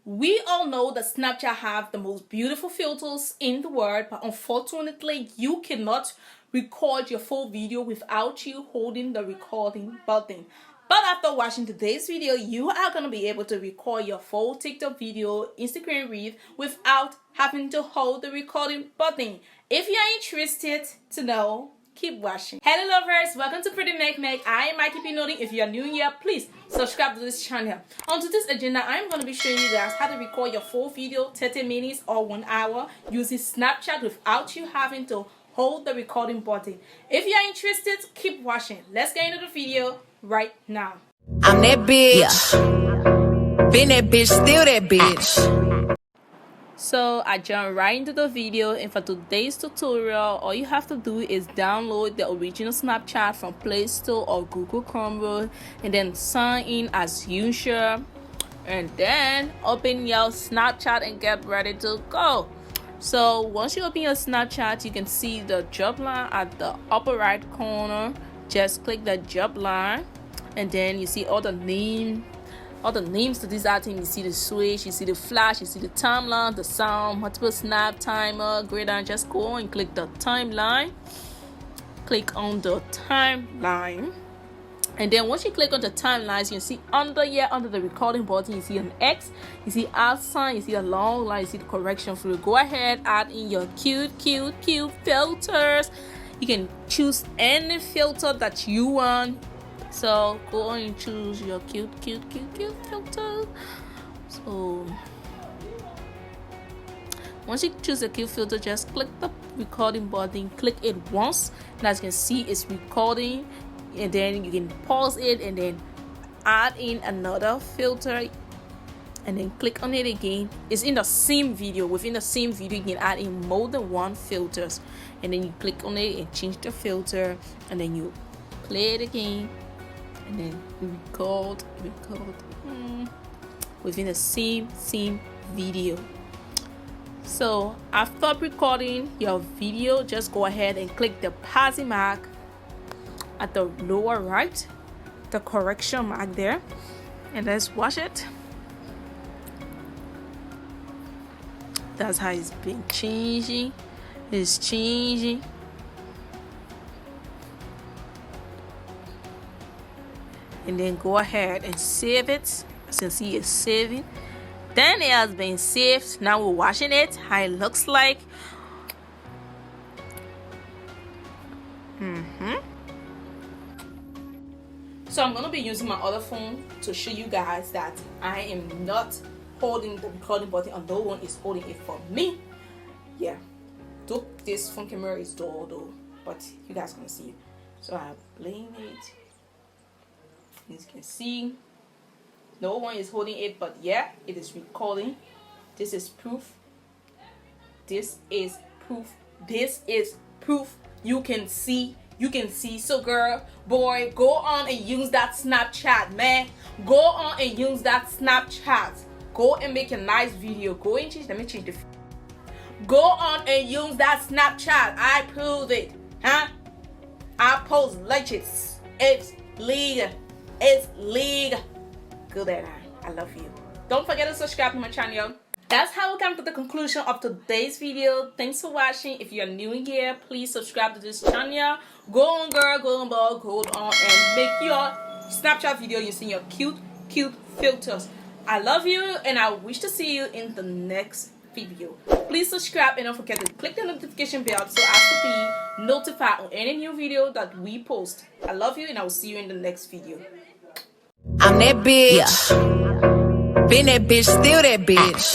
We all know that Snapchat have the most beautiful filters in the world, but unfortunately, you cannot record your full video without you holding the recording button. But after watching today's video, you are going to be able to record your full TikTok video, Instagram reel without having to hold the recording button. If you are interested to know, keep watching. Hello lovers, welcome to Prettymagmag. I am Mikey Pinoti. If you are new here, please subscribe to this channel. On today's agenda, I am going to be showing you guys how to record your full video 30 minutes or 1 hour using Snapchat without you having to hold the recording button. If you are interested, keep watching. Let's get into the video right now. I'm that bitch. Been that bitch, still that bitch. So I jump right into the video, and for today's tutorial, all you have to do is download the original Snapchat from Play Store or Google Chrome, and then sign in as usual, and then open your Snapchat and get ready to go. So once you open your Snapchat, you can see the job line at the upper right corner. Just click the job line, and then you see all the names to this item. You see the switch, you see the flash, you see the timeline, the sound, multiple snap, timer, grid. Just go and click the timeline. Click on the timeline, and then once you click on the timelines, you can see under the recording button, you see an X, you see out sign, you see a long line, you see the correction fluid. Go ahead, add in your cute filters. You can choose any filter that you want. So go on and choose your cute filter. So once you choose a cute filter, just click the recording button, click it once, and as you can see, it's recording. And then you can pause it and then add in another filter, and then click on it again. It's in the same video. Within the same video, you can add in more than one filters, and then you click on it and change the filter, and then you play it again, and then you record within the same video. So after recording your video, just go ahead and click the passing mark at the lower right, the correction mark there, and let's watch it. That's how it's been changing. It's changing. And then go ahead and save it. As you can see, it's saving. Then it has been saved. Now we're watching it, how it looks like. So I'm going to be using my other phone to show you guys that I am not holding the recording button, and no one is holding it for me. Yeah, this phone camera is dull though, but you guys can see. So I'm playing it. As you can see, no one is holding it, but yeah, it is recording. This is proof. This is proof. This is proof. You can see. So girl, boy, go on and use that Snapchat, man. Go on and use that Snapchat. Go and make a nice video. Go and change. Let me change the. Go on and use that Snapchat. I prove it, huh? I post legends. It's legal. It's legal. Good at I love you. Don't forget to subscribe to my channel. That's how we come to the conclusion of today's video. Thanks for watching. If you're new here, please subscribe to this channel. Go on girl, go on boy, go on and make your Snapchat video using your cute filters. I love you, and I wish to see you in the next video. Please subscribe, and don't forget to click the notification bell so as to be notified on any new video that we post. I love you, and I will see you in the next video. I'm that bitch. Been that bitch, still that bitch.